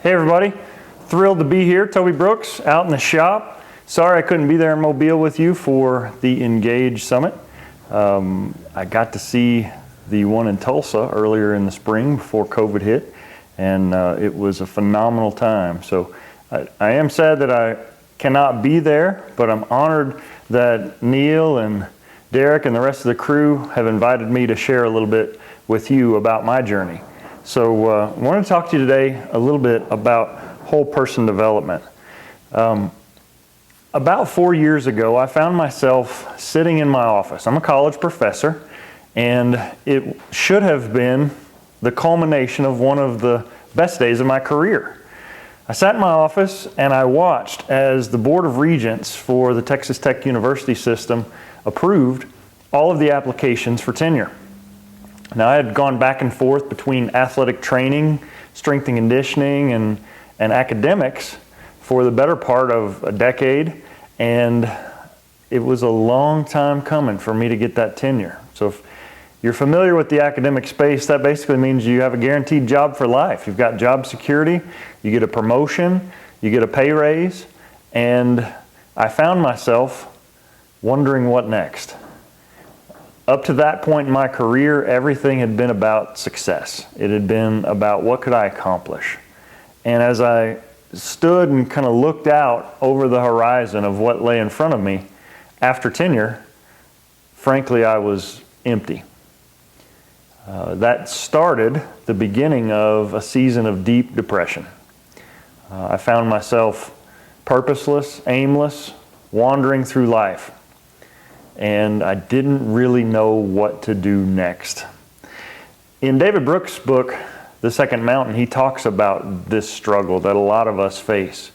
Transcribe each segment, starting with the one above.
Hey everybody, thrilled to be here. Toby Brooks out in the shop. Sorry I couldn't be there in Mobile with you for the Engage Summit. I got to see the one in Tulsa earlier in the spring before COVID hit, and it was a phenomenal time. So I am sad that I cannot be there, but I'm honored that Neil and Derek and the rest of the crew have invited me to share a little bit with you about my journey. So I want to talk to you today a little bit about whole person development. About 4 years ago, I found myself sitting in my office. I'm a college professor, and it should have been the culmination of one of the best days of my career. I sat in my office and I watched as the Board of Regents for the Texas Tech University system approved all of the applications for tenure. Now, I had gone back and forth between athletic training, strength and conditioning, and academics for the better part of a decade, and it was a long time coming for me to get that tenure. So if you're familiar with the academic space, that basically means you have a guaranteed job for life. You've got job security, you get a promotion, you get a pay raise, and I found myself wondering what next. Up to that point in my career, everything had been about success. It had been about what could I accomplish. And as I stood and kind of looked out over the horizon of what lay in front of me after tenure, frankly, I was empty. That started the beginning of a season of deep depression. I found myself purposeless, aimless, wandering through life. And I didn't really know what to do next. In David Brooks' book, The Second Mountain, he talks about this struggle that a lot of us face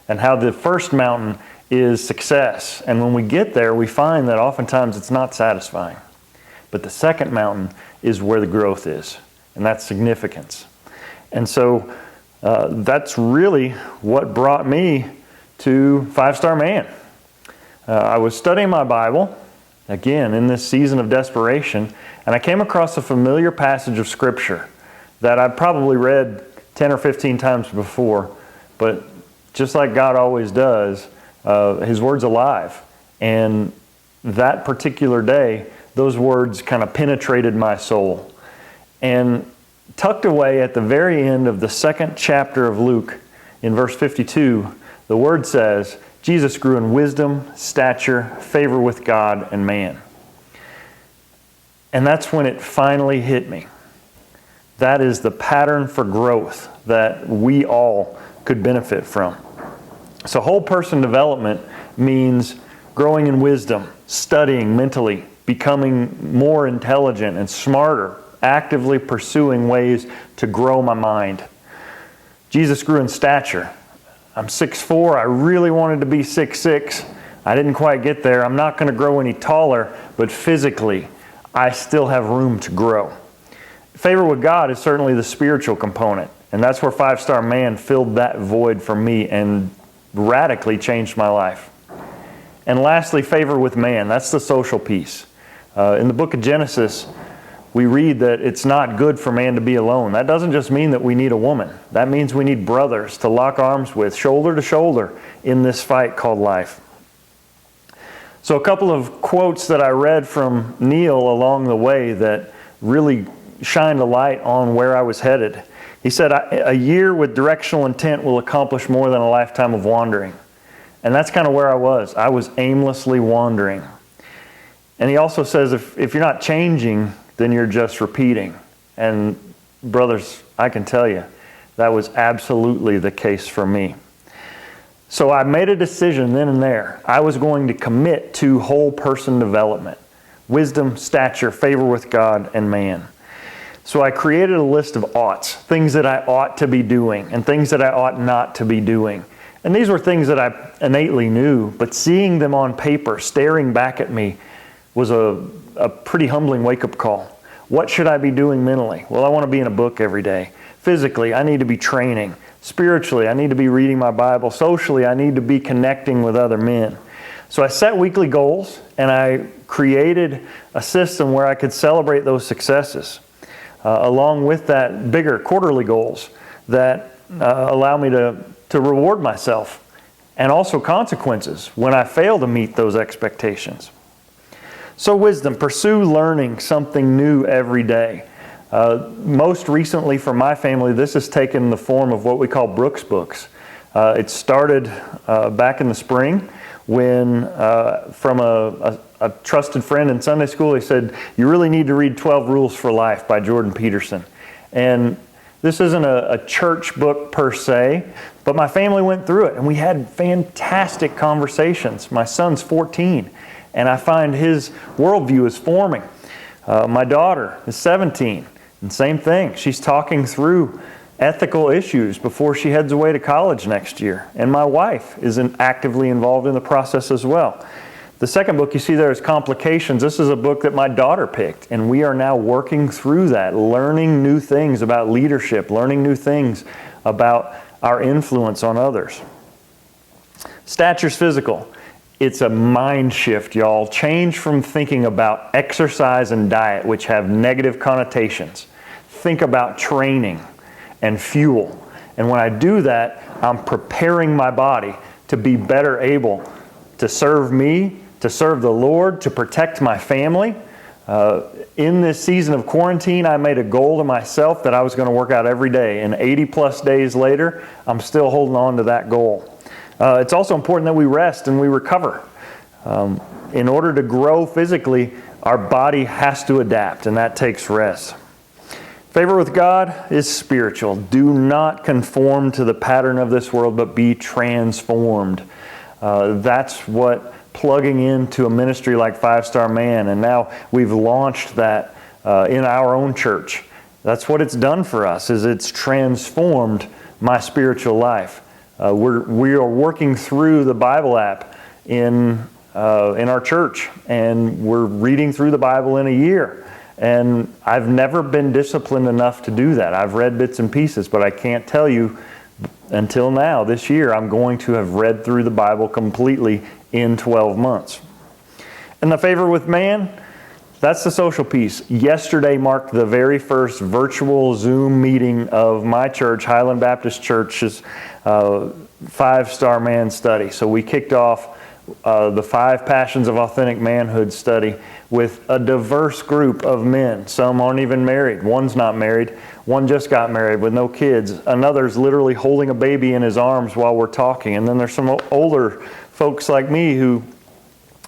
and how the first mountain is success. And when we get there, we find that oftentimes it's not satisfying. But the second mountain is where the growth is, and that's significance. And so that's really what brought me to Five Star Man. I was studying my Bible, again, in this season of desperation, and I came across a familiar passage of Scripture that I'd probably read 10 or 15 times before, but just like God always does, His Word's alive. And that particular day, those words kind of penetrated my soul. And tucked away at the very end of the second chapter of Luke, in verse 52, the Word says, Jesus grew in wisdom, stature, favor with God and man. And that's when it finally hit me. That is the pattern for growth that we all could benefit from. So whole person development means growing in wisdom, studying mentally, becoming more intelligent and smarter, actively pursuing ways to grow my mind. Jesus grew in stature. I'm 6'4", I really wanted to be 6'6". I didn't quite get there. I'm not going to grow any taller, but physically, I still have room to grow. Favor with God is certainly the spiritual component, and that's where Five Star Man filled that void for me and radically changed my life. And lastly, favor with man, that's the social piece. In the book of Genesis, we read that it's not good for man to be alone. That doesn't just mean that we need a woman. That means we need brothers to lock arms with, shoulder to shoulder, in this fight called life. So a couple of quotes that I read from Neil along the way that really shined a light on where I was headed. He said, "A year with directional intent will accomplish more than a lifetime of wandering." And that's kind of where I was. I was aimlessly wandering. And he also says, if you're not changing, then you're just repeating. And brothers, I can tell you, that was absolutely the case for me. So I made a decision then and there. I was going to commit to whole person development. Wisdom, stature, favor with God and man. So I created a list of oughts, things that I ought to be doing and things that I ought not to be doing. And these were things that I innately knew, but seeing them on paper, staring back at me, was a pretty humbling wake-up call. What should I be doing mentally? Well, I want to be in a book every day. Physically, I need to be training. Spiritually, I need to be reading my Bible. Socially, I need to be connecting with other men. So I set weekly goals, and I created a system where I could celebrate those successes. Along with that, bigger quarterly goals that allow me to reward myself, and also consequences when I fail to meet those expectations. So wisdom, pursue learning something new every day. Most recently for my family, this has taken the form of what we call Brooks Books. It started back in the spring when from a trusted friend in Sunday school, he said, you really need to read 12 Rules for Life by Jordan Peterson. And this isn't a church book per se, but my family went through it and we had fantastic conversations. My son's 14 and I find his worldview is forming. My daughter is 17 and same thing. She's talking through ethical issues before she heads away to college next year. And my wife is actively involved in the process as well. The second book you see there is Complications. This is a book that my daughter picked, and we are now working through that, learning new things about leadership, learning new things about our influence on others. Stature's physical. It's a mind shift, y'all. Change from thinking about exercise and diet, which have negative connotations. Think about training and fuel. And when I do that, I'm preparing my body to be better able to serve me, to serve the Lord, to protect my family. In this season of quarantine, I made a goal to myself that I was going to work out every day. And 80 plus days later, I'm still holding on to that goal. It's also important that we rest and we recover. In order to grow physically, our body has to adapt, and that takes rest. Favor with God is spiritual. Do not conform to the pattern of this world, but be transformed. That's what plugging into a ministry like Five Star Man, and now we've launched that in our own church. That's what it's done for us, is it's transformed my spiritual life. We are working through the Bible app in our church, and we're reading through the Bible in a year. And I've never been disciplined enough to do that. I've read bits and pieces, but I can't tell you until now, this year, I'm going to have read through the Bible completely in 12 months. And the favor with man, that's the social piece. Yesterday marked the very first virtual Zoom meeting of my church, Highland Baptist Church's Five Star Man study. So we kicked off the 5 Passions of Authentic Manhood study with a diverse group of men. Some aren't even married. One's not married. One just got married with no kids. Another's literally holding a baby in his arms while we're talking. And then there's some older folks like me who,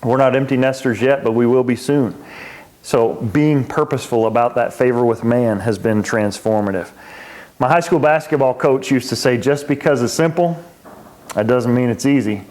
we're not empty nesters yet, but we will be soon. So being purposeful about that favor with man has been transformative. My high school basketball coach used to say, just because it's simple, that doesn't mean it's easy.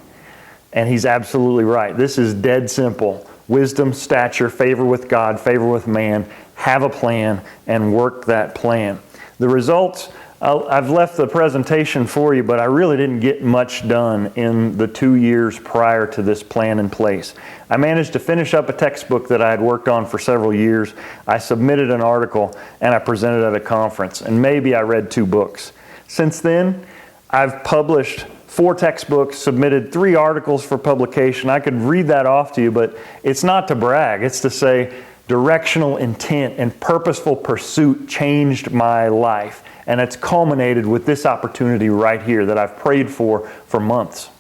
And he's absolutely right. This is dead simple. Wisdom, stature, favor with God, favor with man. Have a plan and work that plan. The results, I've left the presentation for you, but I really didn't get much done in the 2 years prior to this plan in place. I managed to finish up a textbook that I had worked on for several years. I submitted an article and I presented at a conference, and maybe I read 2 books. Since then, I've published 4 textbooks, submitted 3 articles for publication. I could read that off to you, but it's not to brag. It's to say directional intent and purposeful pursuit changed my life. And it's culminated with this opportunity right here that I've prayed for months.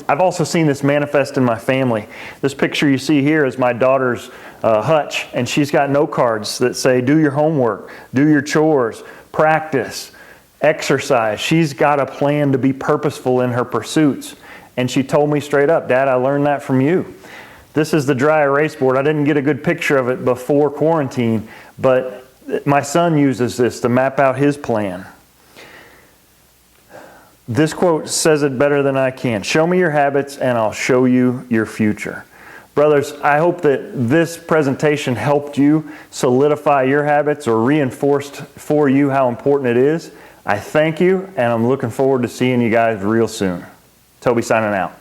I've also seen this manifest in my family. This picture you see here is my daughter's hutch, and she's got note cards that say, do your homework, do your chores, practice, exercise. She's got a plan to be purposeful in her pursuits. And she told me straight up, Dad, I learned that from you. This is the dry erase board. I didn't get a good picture of it before quarantine, but my son uses this to map out his plan. This quote says it better than I can. Show me your habits and I'll show you your future. Brothers, I hope that this presentation helped you solidify your habits or reinforced for you how important it is. I thank you, and I'm looking forward to seeing you guys real soon. Toby signing out.